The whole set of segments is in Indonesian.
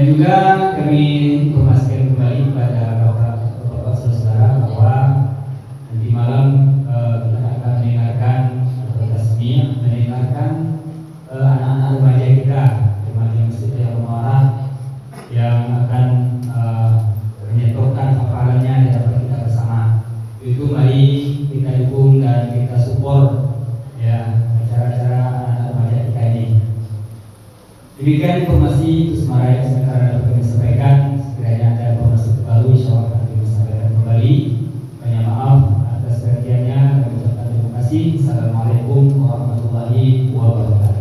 juga kami informasikan kembali kepada bapak-bapak saudara bahwa nanti malam kita akan mendengarkan tasbih, mendengarkan anak-anak remaja kita, remaja Masjid Al-Mu'arrah yang akan menyetorkan hafalannya di hadapan kita bersama. Itu mari kita dukung dan kita support ya acara-acara anak-anak remaja kita ini. Demikian informasi Semarang yang sekarang kami sampaikan. Sekiranya ada informasi terbaru, insya Allah akan kami sampaikan kembali. Banyak maaf atas perhatiannya. Kami ucapkan terima kasih. Assalamualaikum warahmatullahi wabarakatuh.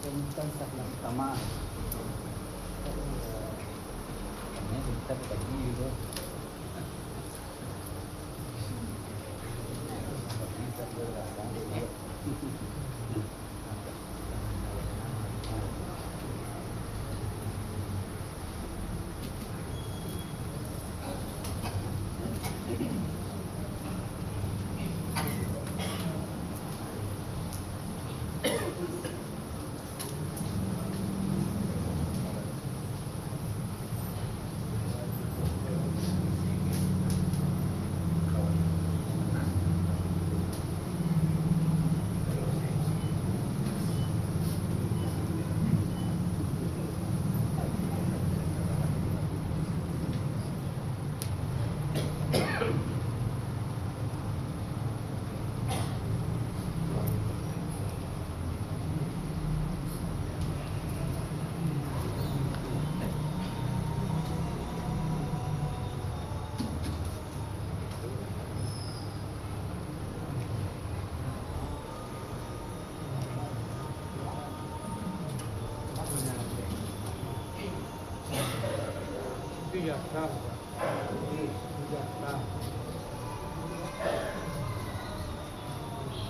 Tentang yang pertama ini kita bagi gitu.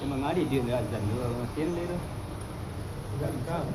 Emang ada dia azan dua makin dia. Enggak tahu.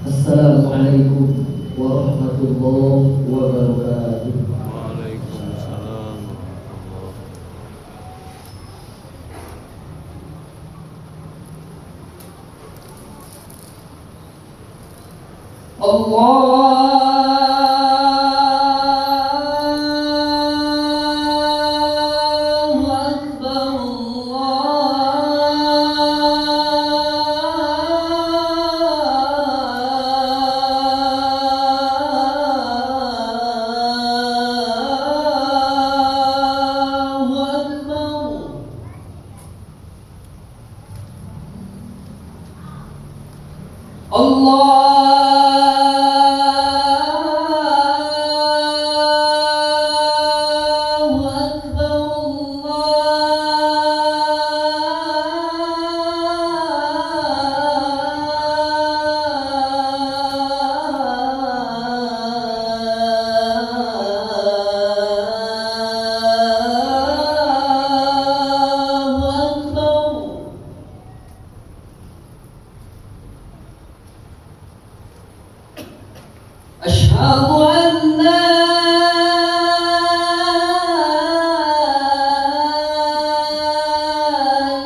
Assalamualaikum warahmatullahi wabarakatuh. Waalaikumsalam Allah أشهد أن لا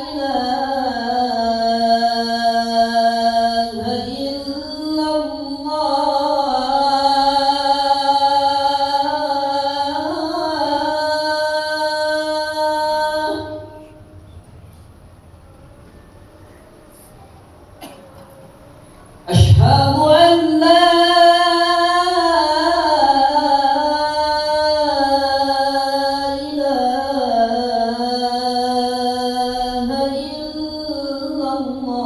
إله إلا الله. أشهد أن لا إله إلا الله.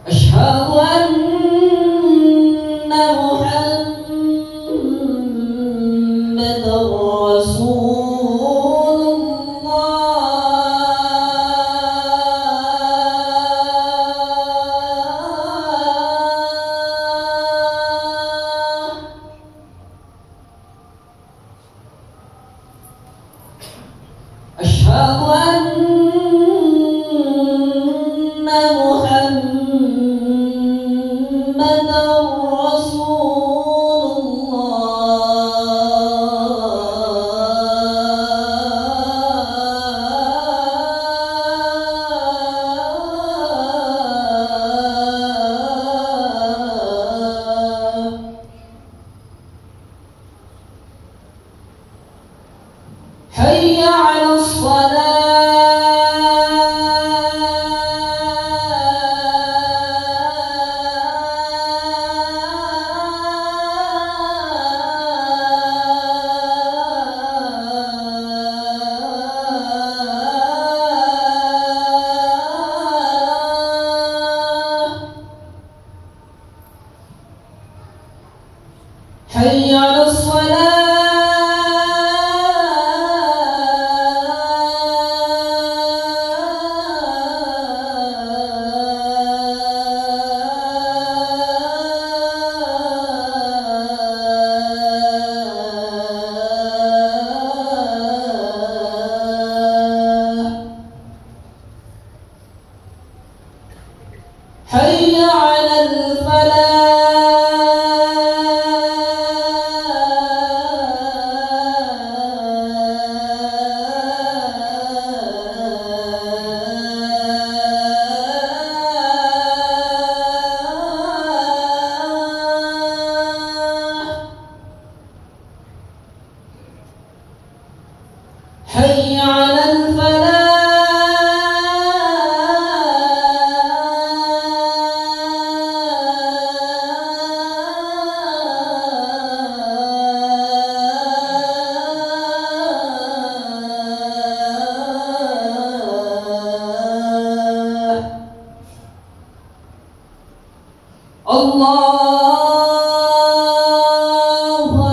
أشهد أن محمدا رسول الله. أشهد أن محمدا رسول الله. حي على الصلاة. حي على الصلاة. حي على الفلاح. حي على الفلاح. الله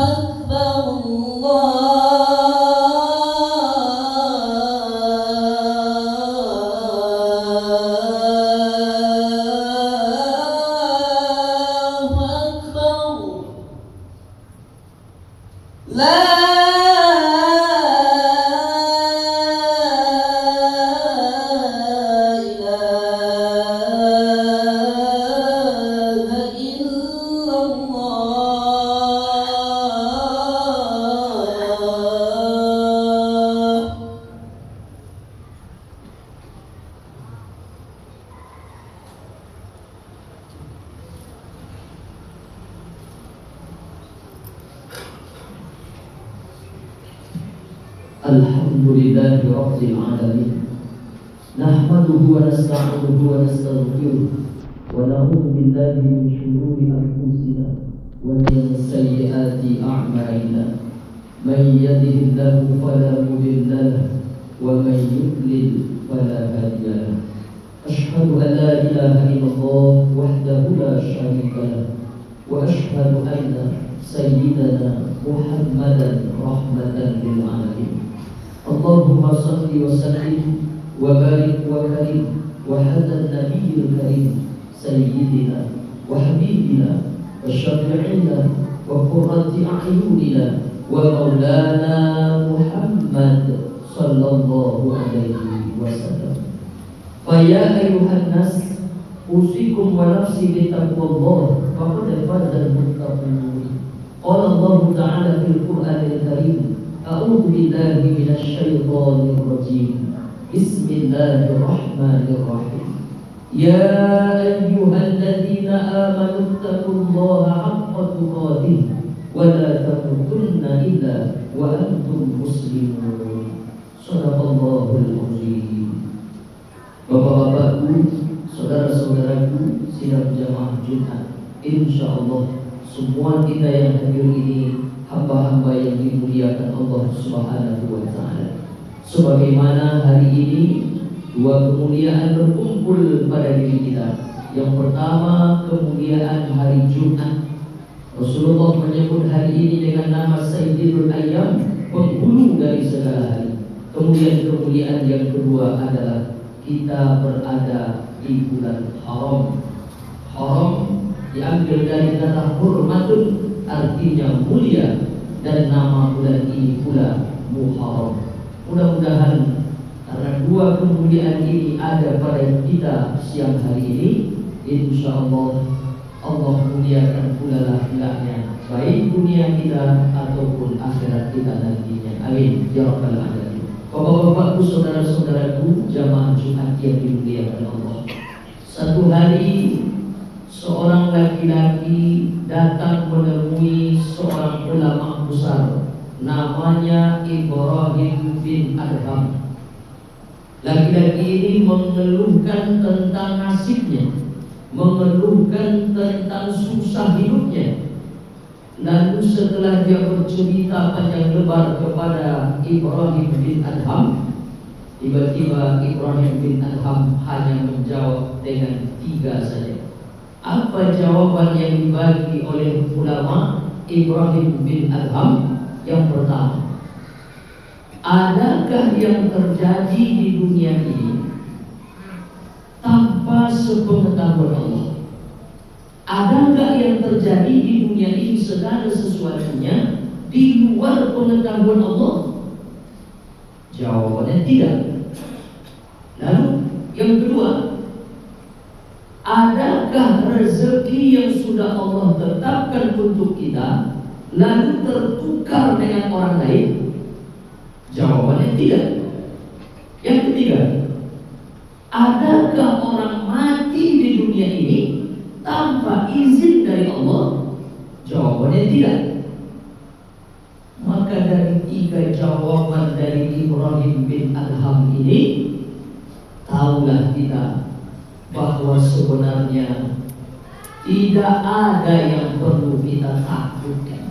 أكبر. الله أكبر. لا إله إلا الله. الحمد لله رب العالمين، نحمده ونستعينه ونستغفره ونعوذ بالله من شرور أنفسنا ومن سيئات أعمالنا. من يهده الله فلا مضل له ومن يضلل فلا هادي له. أشهد أن لا إله إلا الله وحده لا شريك له، وأشهد أن سيدنا محمدا رحمة للعالمين. اللهم صل وسلم وبارك وكرم وهذا النبي الكريم سيدنا وحبيبنا وشفيعنا وقرة أعيننا ومولانا محمد صلى الله عليه وسلم. فيا أيها الناس أوصيكم ونفسي بتقوى الله فقد فاز المتقون. قال الله تعالى في القرآن الكريم: أعوذ بالله من الشيطان الرجيم. بسم الله الرحمن الرحيم. يا أيها الذين آمنوا اتقوا الله حق تقاته ولا تموتن إلا وأنتم مسلمون. Sadaqallahul azim. Bapak-bapakku, saudara-saudaraku, sidang jamaah Jumat, insyaallah semua kita yang hadir ini hamba-hamba yang dimuliakan Allah Subhanahu wa taala. Sebagaimana hari ini dua kemuliaan berkumpul pada diri kita. Yang pertama, kemuliaan hari Jumat. Rasulullah menyebut hari ini dengan nama Sayyidul Ayyam, penghulu dari segala hari. Kemudian kemuliaan yang kedua adalah kita berada di bulan haram. Haram diambil dari kata hurmatun, artinya mulia, dan nama bulan ini pula Muharram. Mudah-mudahan karena dua kemuliaan ini ada pada kita siang hari ini, insyaallah Allah muliakan pula lah baik dunia kita ataupun akhirat kita nantinya. Amin ya rabbal alamin. Bapak-bapakku, saudara-saudaraku, jamaah Jumat yang dimuliakan Allah. Satu hari seorang laki-laki datang menemui seorang ulama besar namanya Ibrahim bin Adham. Laki-laki ini mengeluhkan tentang nasibnya, mengeluhkan tentang susah hidupnya. Lalu setelah dia bercerita panjang lebar kepada Ibrahim bin Adham, tiba-tiba Ibrahim bin Adham hanya menjawab dengan 3 saja. Apa jawaban yang dibagi oleh ulama Ibrahim bin Adham? Yang pertama, adakah yang terjadi di dunia ini tanpa sepengetahuan Allah? Adakah yang terjadi di dunia ini segala sesuatunya di luar pengetahuan Allah? Jawabannya tidak. Lalu yang kedua, adakah rezeki yang sudah Allah tetapkan untuk kita lalu tertukar dengan orang lain? Jawabannya tidak. Yang ketiga, adakah orang mati di dunia ini tanpa izin dari Allah? Jawabannya tidak. Maka dari 3 jawaban dari Ibrahim bin Adham ini, tahulah kita bahwa sebenarnya tidak ada yang perlu kita takutkan,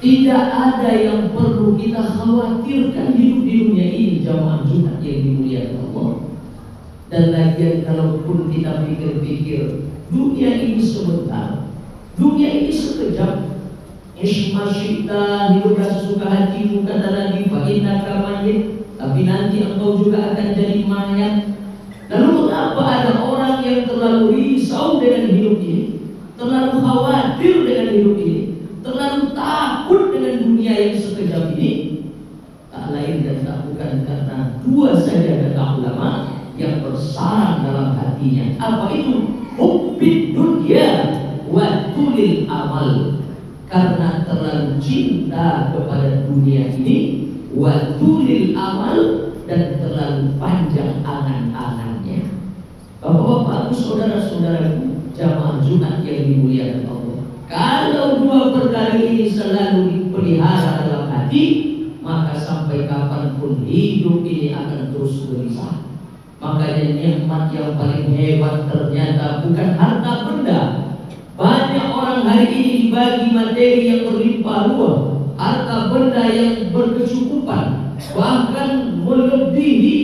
tidak ada yang perlu kita khawatirkan hidup di dunia ini, jamaah Jumat yang dimuliakan Allah. Dan lagian kalaupun kita pikir-pikir, dunia ini sebentar, dunia ini sekejap. Ismasyita, hiduplah sesuka hatimu, kata Nabi, fa innaka mayyit, tapi nanti engkau juga akan jadi mayat. Lalu mengapa ada orang yang terlalu risau dengan hidup ini, terlalu khawatir dengan hidup ini, terlalu takut dengan dunia yang sekejap ini? Tak lain dan tak bukan karena 2 saja kata ulama yang bersarang dalam hatinya. Apa itu? Hubbid dunya wa tulil amal. Karena terlalu cinta kepada dunia ini, wa tulil amal, dan terlalu panjang angan-angannya. Bapak-bapak, saudara-saudaraku, jamaah Jumat yang dimuliakan Allah, kalau 2 perkara ini selalu dipelihara dalam hati, maka sampai kapanpun hidup ini akan terus gelisah. Makanya nikmat yang paling hebat ternyata bukan harta benda. Banyak orang hari ini dibagi materi yang berlimpah ruah, harta benda yang berkecukupan, bahkan melebihi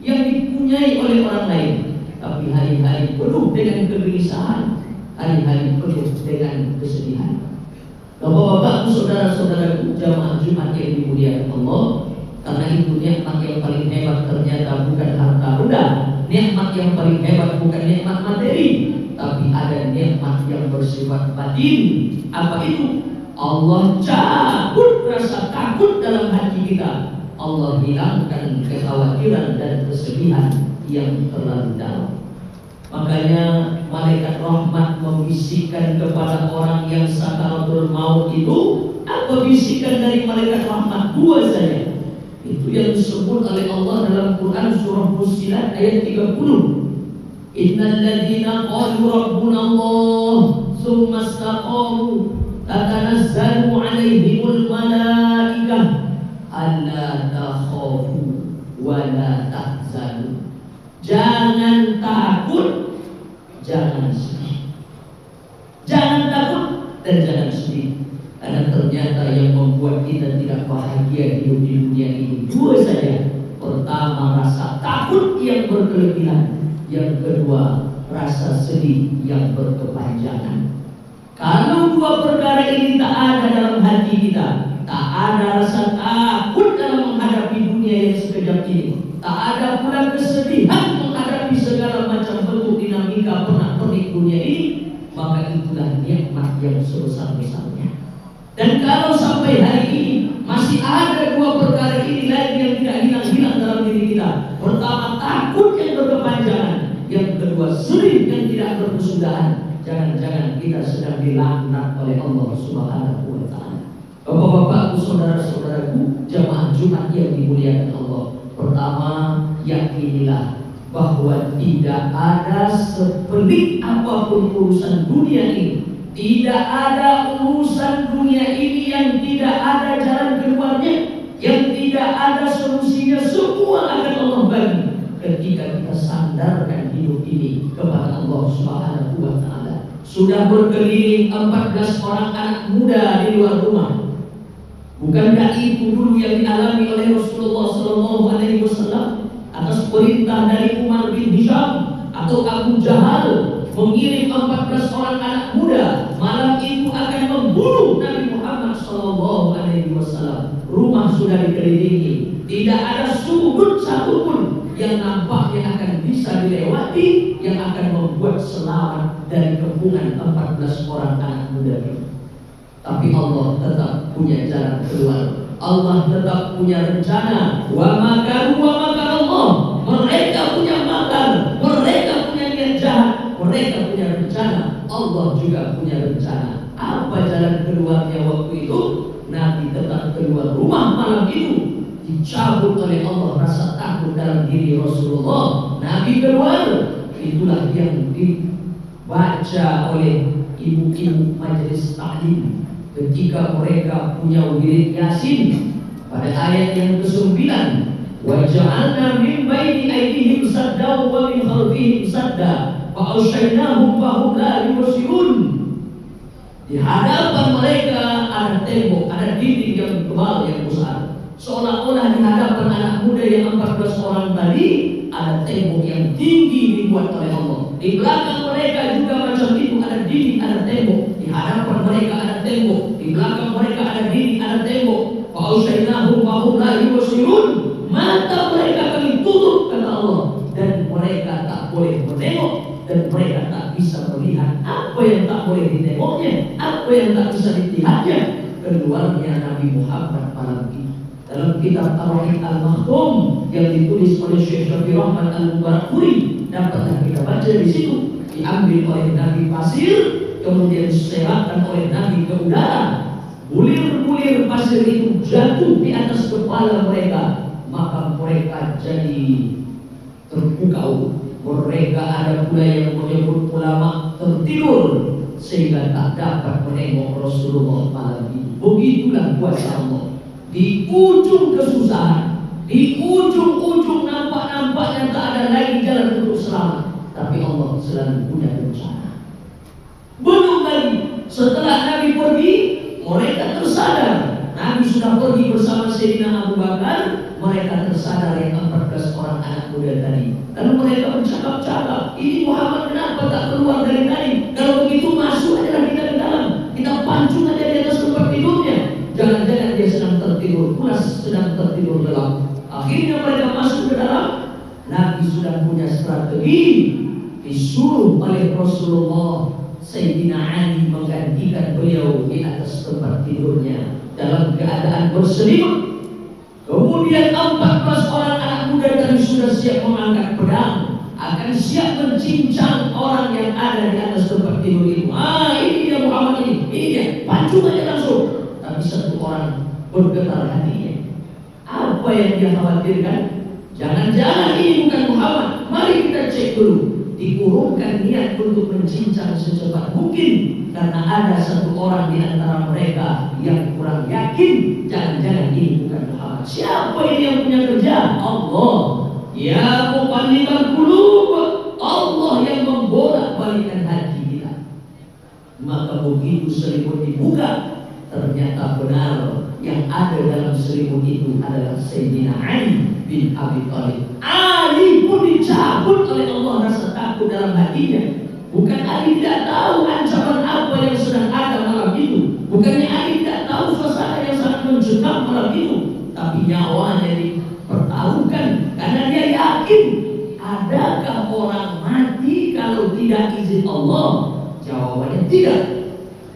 yang dipunyai oleh orang lain. Tapi hari-hari penuh dengan kegelisahan, hari-hari penuh dengan kesedihan. Bapak-bapak, saudara-saudaraku, jamaah Jumat yang dimuliakan Allah, karena itu nikmat yang paling hebat ternyata bukan harta benda, nikmat yang paling hebat bukan nikmat materi, tapi ada nikmat yang bersifat batin. Apa itu? Allah cabut rasa takut dalam hati kita. Allah hilangkan kekhawatiran dan kesedihan yang terlalu dalam. Makanya malaikat rahmat membisikkan kepada orang yang sakaratul maut itu. Apa bisikan dari malaikat rahmat? Dua saja. Itu yang disebut oleh Allah dalam Quran surah Fussilat ayat 30. Innal ladzina qalu rabbuna Allah tsumma istaqamu tatanazzalu 'alaihimul malaikah alla takhafu wa la tahzanu. Jangan takut, jangan sedih. Jangan takut dan jangan sedih. Karena ternyata yang membuat kita tidak bahagia hidup di dunia ini dua saja. Pertama, rasa takut yang berkelebihan. Yang kedua, rasa sedih yang berkepanjangan. Kalau dua perkara ini tak ada dalam hati kita, tak ada rasa takut dalam menghadapi dunia yang sekejap ini, tak ada pula kesedihan menghadapi segala macam bentuk dinamika pernak-pernik dunia ini, maka itulah nikmat yang sebesar-besarnya. Dan kalau sampai hari ini masih ada dua perkara ini lagi yang tidak hilang-hilang dalam diri kita. Pertama, takut yang berkepanjangan. Yang kedua, sedih yang tidak berkesudahan. Jangan-jangan kita sedang dilaknat oleh Allah Subhanahu wa ta'ala. Bapak-bapakku, saudara-saudaraku, jamaah Jumat yang dimuliakan Allah. Pertama, yakinilah bahwa tidak ada sepelik apapun urusan dunia ini. Tidak ada urusan dunia ini yang tidak ada jalan keluarnya, yang tidak ada solusinya. Semua akan Allah bagi ketika kita sandarkan hidup ini kepada Allah Subhanahu wa ta'ala. Sudah berkeliling 14 orang anak muda di luar rumah. Bukankah itu dulu yang dialami oleh Rasulullah SAW atas perintah dari Umar bin Hisham atau Abu Jahal mengirim 14 orang anak muda malam itu akan membunuh Nabi Muhammad SAW. Rumah sudah dikelilingi, tidak ada sudut satupun yang nampaknya akan bisa dilewati yang akan membuat selamat dari kepungan 14 orang anak muda itu. Tapi Allah tetap punya jalan keluar. Allah tetap punya rencana. Wa makaru wa makar Allah. Mereka punya makar, mereka punya niat jahat, mereka punya rencana. Allah juga punya rencana. Apa jalan keluarnya waktu itu? Nabi tetap keluar rumah malam itu. Dicabut oleh Allah rasa takut dalam diri Rasulullah. Nabi keluar. Itulah yang dibaca oleh ibu-ibu majelis taklim ketika mereka punya wirid Yasin pada ayat yang ke-9. Wa ja'alna min baini aydihim sadda wa min khalfihim sadda fa awshaynahum fa hum la yubsirun. Di hadapan mereka ada tembok, ada dinding yang tebal yang besar. Seolah-olah di hadapan anak muda yang 14 orang tadi ada tembok yang tinggi dibuat oleh Allah. Di belakang mereka juga macam itu, ada dinding, ada tembok. Di hadapan mereka ada tembok, di belakang mereka ada dinding, ada tembok. Fa awshaynahum fa hum la yubsirun. Mata mereka kami tutup kata Allah, dan mereka tak boleh menengok, dan mereka tak bisa melihat apa yang tak boleh ditengoknya, apa yang tak bisa dilihatnya. Keluarnya Nabi Muhammad malam itu dalam kitab Tauhid Al-Maktum yang ditulis oleh Syekh Syafi'i Rahman Al-Mubarakfuri, dapatlah kita baca di situ. Diambil oleh Nabi pasir, kemudian diserahkan oleh Nabi ke udara. Bulir-bulir pasir itu jatuh di atas kepala mereka, maka mereka jadi terpukau. Mereka ada pula yang menyebut ulama tertidur sehingga tak dapat menengok Rasulullah malam itu. Begitulah kuasa Allah. Di ujung kesusahan, di ujung-ujung nampak-nampaknya tak ada lagi jalan untuk selamat, tapi Allah selalu punya rencana. Belum lagi setelah Nabi pergi, mereka tersadar. Nabi sudah pergi bersama Sayyidina Abu Bakar. Mereka tersadar yang 14 orang anak muda tadi. Lalu mereka bercakap-cakap, ini Muhammad kenapa tak keluar dari tadi? Kalau begitu masuk aja kita ke dalam, kita pancung aja di atas tempat tidurnya. Jangan-jangan dia sedang tertidur pulas, sedang tertidur gelap. Akhirnya mereka masuk ke dalam. Nabi sudah punya strategi. Disuruh oleh Rasulullah Sayyidina Ali menggantikan beliau di atas tempat tidurnya dalam keadaan berselimut. Kemudian 14 orang anak muda tadi sudah siap mengangkat pedang, akan siap mencincang orang yang ada di atas tempat tidur itu. Ini dia Muhammad, ini dia, pancung aja langsung. Tapi satu orang bergetar hatinya. Apa yang dia khawatirkan? Jangan-jangan ini bukan Muhammad. Mari kita cek dulu. Dikurungkan niat untuk mencincang secepat mungkin karena ada satu orang di antara mereka yang kurang yakin. Jangan-jangan ini bukan Muhammad. Siapa ini yang punya kerja? Allah. Ya muqallibal qulub, Allah yang membolak-balikkan hati kita. Maka begitu selimut dibuka, ternyata benar yang ada dalam selimut itu adalah Sayyidina Ali bin Abi Thalib. Ali pun dicabut oleh Allah rasa takut dalam hatinya. Bukan Ali tidak tahu ancaman apa yang sedang ada malam itu. Bukannya Ali tidak tahu suasana yang sangat mencekam malam itu. Tapi nyawanya dipertaruhkan karena dia yakin, adakah orang mati kalau tidak izin Allah? Jawabannya tidak.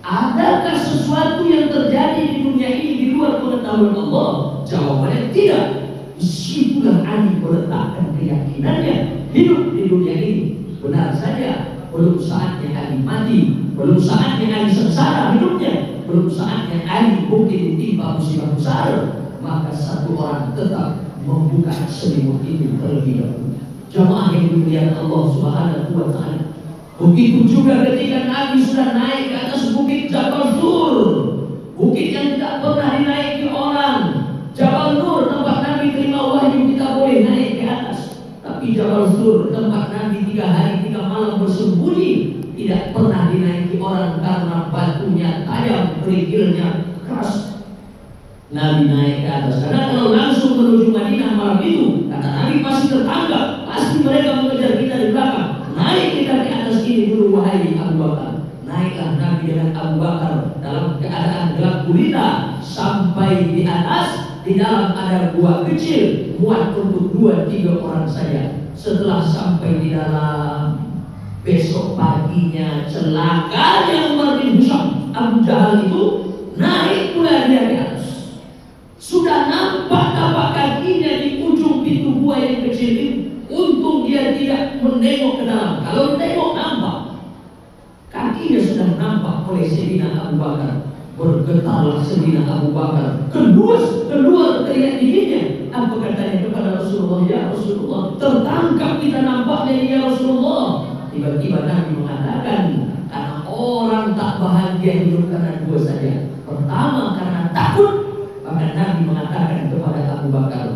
Adakah sesuatu yang terjadi di dunia ini di luar pengetahuan Allah? Jawabannya tidak. Disitulah Ali meletakkan keyakinannya. Hidup di dunia ini benar saja, belum saatnya Ali mati, belum saatnya Ali sengsara hidupnya, belum saatnya Ali mungkin ditimpa musibah besar. Maka satu orang tetap membuka selimut itu terlebih dahulu. Jamaah yang dimuliakan Allah Subhanahu wa Ta'ala. Begitu juga ketika Nabi sudah naik ke atas bukit Jabal Nur, bukit yang tidak pernah dinaiki orang. Jabal Nur tempat Nabi terima wahyu, kita boleh naik ke atas. Tapi Jabal Nur tempat Nabi 3 hari 3 malam bersembunyi, tidak pernah dinaiki orang karena batunya tajam, kerikilnya keras. Nabi naik ke atas karena kalau langsung menuju Madinah malam itu, kata Nabi pasti tertangkap, pasti mereka mengejar kita di belakang. Naik kita ke atas ini dulu wahai Abu Bakar. Naiklah Nabi dengan Abu Bakar dalam keadaan gelap gulita sampai di atas. Di dalam ada gua kecil muat untuk 2-3 orang saja. Setelah sampai di dalam, besok paginya celakanya Umar bin Hisham, Abu Jahal itu naik pula dia di atas. Sudah nampak tapak kakinya di ujung pintu gua yang kecil itu. Untung dia tidak menengok ke dalam. Kalau menengok nampak. Kakinya sudah nampak oleh Sayyidina Abu Bakar. Bergetarlah Sayyidina Abu Bakar. Keluar teriak dinginnya. Apa katanya kepada Rasulullah? Ya Rasulullah, tertangkap kita nampaknya ya Rasulullah. Tiba-tiba Nabi mengatakan, karena orang tak bahagia hidup karena 2 saja. Pertama karena takut. Maka Nabi mengatakan kepada Abu Bakar,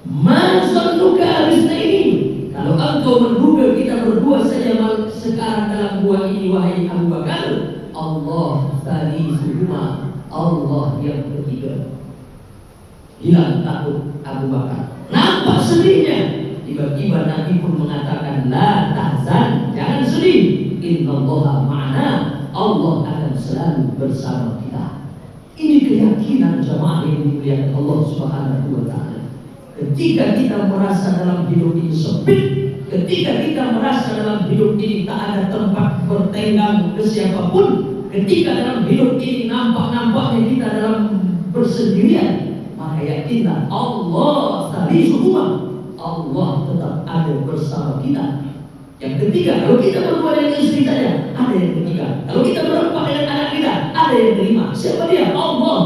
"Mazannuka bisnaini?" Kalau engkau menduga kita berdua saja sekarang dalam gua ini wahai Abu Bakar, Allah tsalisuhuma, Allah yang ketiga. Hilang takut Abu Bakar. Nampak sedihnya. Tiba-tiba Nabi pun mengatakan, "La tahzan, jangan sedih. Innallaha ma'ana, Allah akan selalu bersama kita." Ini keyakinan jamaah yang dimuliakan Allah Subhanahu wa Ta'ala. Ketika kita merasa dalam hidup ini sempit, ketika kita merasa dalam hidup ini tak ada tempat bertenggang ke siapapun, ketika dalam hidup ini nampak-nampaknya kita dalam bersendirian, maka yakinlah Allah tsalisuhuma, Allah tetap ada bersama kita. Yang ketiga, kalau kita berdua dengan istri saja, ada yang ketiga. Kalau kita berempat dengan anak kita, ada yang kelima. Siapa dia? Allah.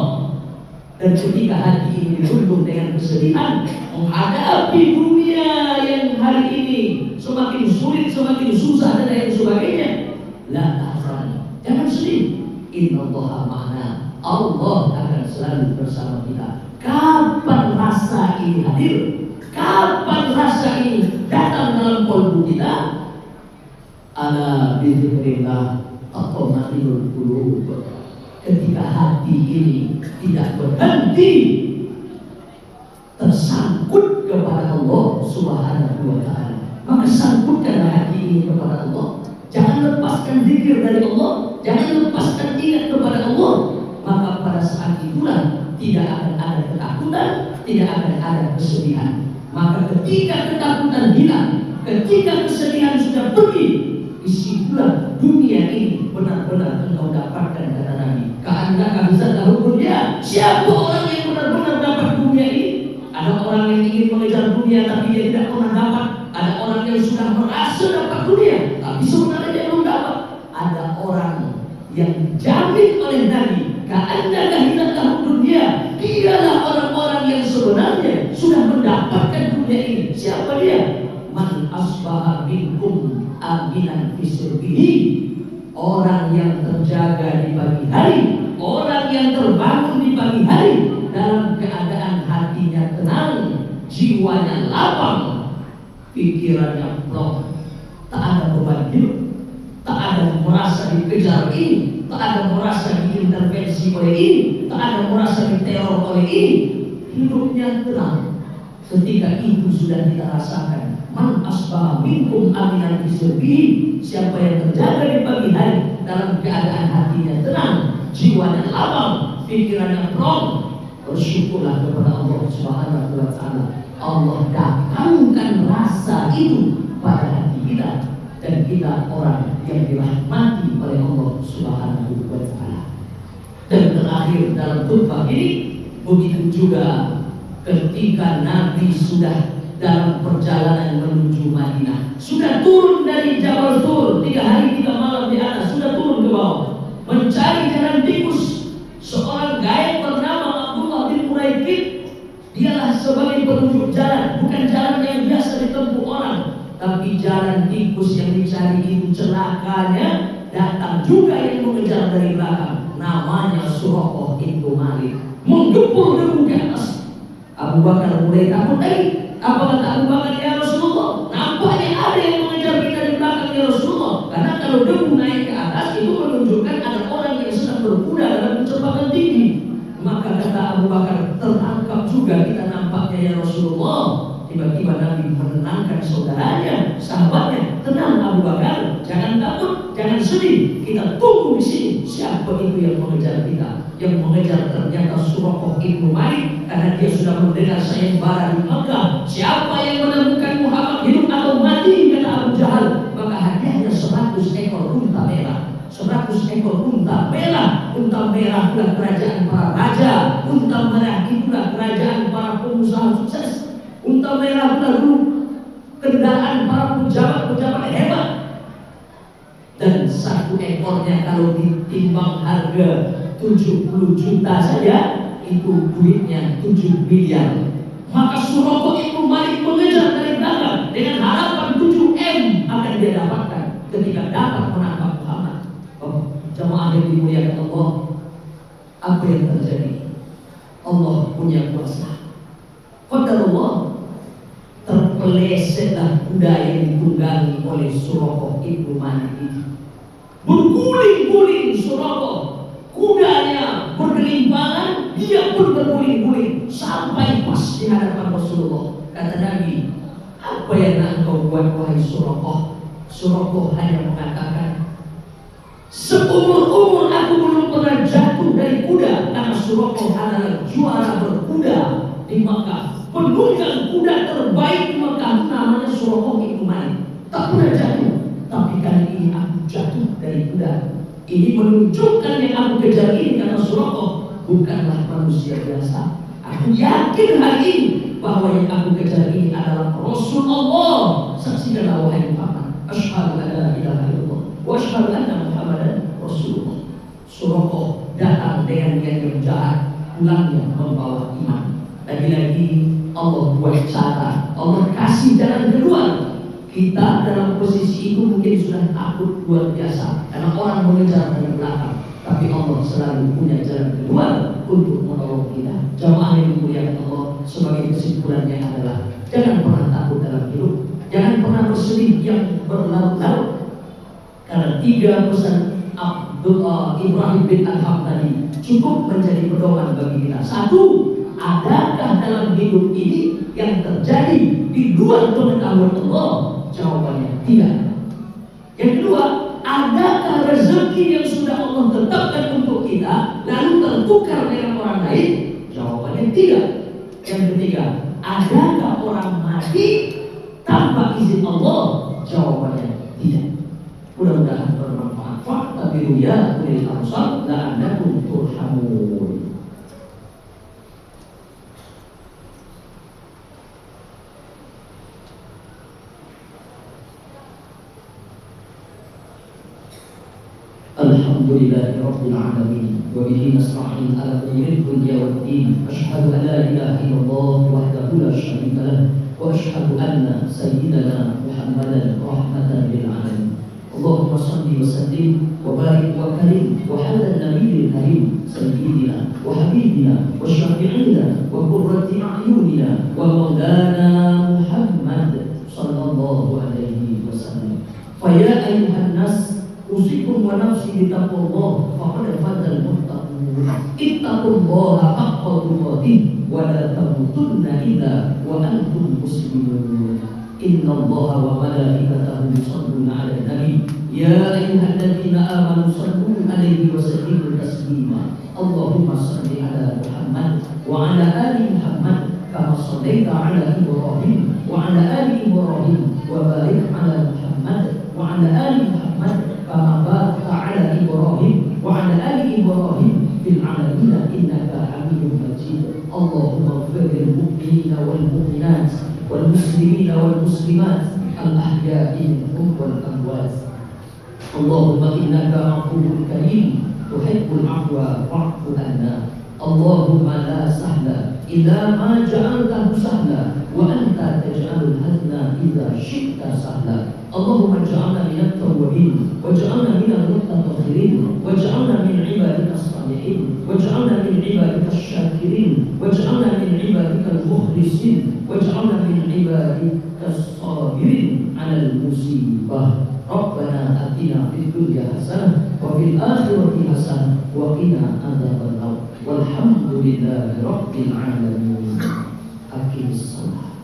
Dan ketika hati ini dirundung dengan kesedihan menghadapi dunia yang hari ini semakin sulit, semakin susah dan lain sebagainya, la tahzan, jangan sedih. Innallaha ma'ana, Allah akan selalu bersama kita. Kapan rasa ini hadir? Kapan rasa ini datang dalam kalbu kita? Ala bizikrillah tatma'innul qulub. Ketika hati ini tidak berhenti tersangkut kepada Allah Subhanahu wa Ta'ala, maka sangkutkanlah hati ini kepada Allah. Jangan lepaskan zikir dari Allah, jangan lepaskan ingat kepada Allah. Maka pada saat itulah tidak akan ada ketakutan, tidak akan ada kesedihan. Maka ketika ketakutan hilang, ketika kesedihan sudah pergi, disitulah dunia ini benar-benar engkau dapatkan, kata Nabi. Ka'annaka bizallahu dunya. Siapa orang yang benar-benar dapat dunia ini? Ada orang yang ingin mengejar dunia tapi dia tidak pernah dapat. Ada orang yang sudah merasa dapat dunia tapi sebenarnya dia belum dapat. Ada orang yang dijamin oleh Nabi, ka'annaka bizallahu dunya. Dialah orang-orang yang sebenarnya sudah mendapatkan dunia ini. Siapa dia? Man asbaha minkum aminan fi sirbihi. Orang yang terjaga di pagi hari, orang yang terbangun di pagi hari dalam keadaan hatinya tenang, jiwanya lapang, pikirannya plong, tak ada beban hidup, tak ada merasa dikejar ini, tak ada merasa diintervensi oleh ini, tak ada merasa diteror oleh ini. Hidupnya tenang. Ketika itu sudah kita rasakan. Man asbaha minkum aminan fi sirbihi. Siapa yang terjaga di pagi hari dalam keadaan hatinya tenang, jiwanya lapang, pikirannya plong, bersyukurlah kepada Allah Subhanahu wa taala. Allah datangkan rasa itu pada hati kita dan kita orang yang dirahmati oleh Allah Subhanahu wa taala. Dan terakhir dalam khutbah ini, begitu juga ketika Nabi sudah dalam perjalanan menuju Madinah, sudah turun dari Jabal Tur, 3 hari 3 malam di atas, sudah turun ke bawah mencari jalan tikus. Seorang gaib bernama Abdullah bin Muraikib, dialah sebagai penunjuk jalan, bukan jalan yang biasa ditempuh orang, tapi jalan tikus yang dicari itu. Celakanya datang juga yang mengejar dari belakang, namanya Suraqah bin Malik, menggempur debu ke atas. Abu Bakar mulai takut lagi. Apa kata Abu Bakar? Ya Rasulullah, nampaknya ada yang mengejar kita di belakang, ya Rasulullah. Karena kalau debu naik ke atas itu menunjukkan ada orang yang sedang berkuda dalam kecepatan tinggi. Maka kata Abu Bakar, tertangkap juga kita nampaknya, ya Rasulullah. Tiba-tiba Nabi menenangkan saudaranya, sahabatnya. Tenang Abu Bakar, jangan takut, jangan sedih. Kita tunggu di sini. Siapa itu yang mengejar kita? Yang mengejar ternyata Suraqah bin Malik, karena dia sudah mendengar sayembara di Mekah. Siapa yang menemukan Muhammad hidup atau mati, kata Abu Jahal, maka hadiahnya 100 ekor unta merah. 100 ekor unta merah. Unta merah itulah kerajaan para raja. Unta merah itulah kerajaan para pengusaha sukses. Unta merah itulah dulu kendaraan para pejabat-pejabat hebat. Dan 1 ekornya kalau ditimbang harga 70 juta saja, itu duitnya 7 miliar. Maka Suraqah bin Malik mengejar dari belakang dengan harapan 7 M akan dia dapatkan ketika dapat menangkap Muhammad. Jamaah yang dimuliakan Allah, apa yang terjadi? Allah punya kuasa. Qadarullah, terpelesetlah kuda yang ditunggangi oleh Suraqah bin Malik itu. Berguling-guling Suraqah. Kudanya bergelimpangan, dia pun berguling-guling sampai pas di hadapan Rasulullah. Kata Nabi, apa yang nak kau buat wahai Suraqah? Suraqah hanya mengatakan, seumur-umur aku belum pernah jatuh dari kuda. Karena Suraqah adalah juara berkuda di Makkah. Penunggang kuda terbaik di Makkah namanya Suraqah bin Malik. Tak pernah jatuh, tapi kali ini aku jatuh dari kuda. Ini menunjukkan yang aku kejar ini, kata Suraqah, bukanlah manusia biasa. Aku yakin hari ini bahwa yang aku kejar ini adalah Rasulullah. Saksikanlah wahai Muhammad, asyhadu an la ilaha illallah wa asyhadu anna Muhammadan Rasulullah. Suraqah datang dengan niat yang jahat, pulangnya membawa iman. Lagi-lagi Allah buat cara, Allah kasih jalan kedua. Kita dalam posisi itu mungkin sudah takut luar biasa karena orang mengejar dari belakang, tapi Allah selalu punya jalan kedua untuk menolong kita. Jamaah yang dimuliakan Allah, sebagai kesimpulannya adalah jangan pernah takut dalam hidup, jangan pernah bersedih yang berlarut-larut, karena 3 pesan Abdullah Ibrahim bin Adham tadi cukup menjadi pedoman bagi kita. 1, adakah dalam hidup ini yang terjadi di luar pengetahuan Allah? Jawabannya tidak. Yang kedua, adakah rezeki yang sudah Allah tetapkan untuk kita lalu tertukar dengan orang lain? Jawabannya tidak. Yang ketiga, adakah orang mati tanpa izin Allah? Jawabannya tidak. Mudah-mudahan bermanfaat. fa'tabiru ya ulil absar la'allakum turhamun. Alhamdulillahi rabbil alamin wa bihi nasta'in ala umuri dunya waddin. Asyhadu an la ilaha illallah wahdahu la syarika lah wa asyhadu anna sayyidana Muhammadan rahmatan lil alamin. Allahumma shalli wa sallim wa barik wa karim wa ala nabiyil karim sayyidina wa habibina wa syafi'ina wa qurrati a'yunina wa maulana Muhammad sallallahu alaihi wasallam. Fa ya ayyuhan nas usikum wa nafsi bitaqullah faqad fadal muttaqun. Ittaqullaha haqqa tuqatih wa la tamutunna illa wa antum muslimun. Innallaha wa malaikatahu yusholluna 'alan nabi ya ayyuhalladzina amanu shallu 'alaihi wa sallimu taslima. Allahumma shalli 'ala Muhammad wa 'ala ali Muhammad kama shallaita 'ala Ibrahim wa 'ala ali Ibrahim wa barik 'ala Muhammad wa 'ala ali Muhammad kama barakta 'ala Ibrahim wa 'ala ali Ibrahim fil 'alamin innaka Hamidum Majid. Allahumma ighfir lil mu'minina wal mu'minat wal muslimina wal muslimat al ahya'i minhum wal amwat. Allahumma innaka 'afuwwun karim tuhibbul 'afwa fa'fu 'anna. Allahumma la sahla illa ma ja'altahu sahla wa anta taj'alul hazna idza syi'ta sahla. Allahumma ij'alna minat tawwabin waj'alna minal mutatahhirin waj'alna min ibadikas salihin waj'alna min ibadikas syakirin waj'alna min ibadikal mukhlisin waj'alna min ibadikas sabirin 'alal musibah. Rabbana atina fid dunya hasanah wa fil akhirati hasanah wa qina adzabannar. Walhamdulillahi rabbil alamin. Aqimis shalah.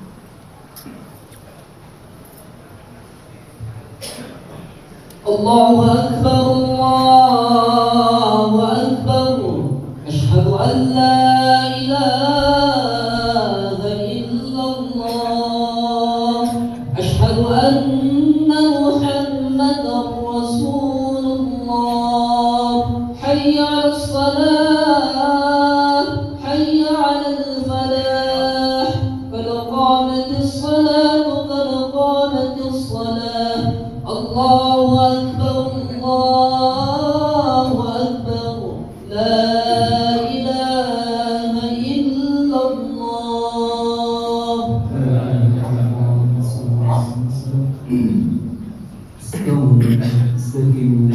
Allahu akbar, Allahu akbar. Asyhadu an la ilaha illallah. Asyhadu anna Muhammadar Rasulullah. Hayya 'alas salah, hayya 'alal falah. Qad qamatis salah, qad qamatis salah. Allahu akbar, Allahu akbar. La ilaha illallah. Istaqimu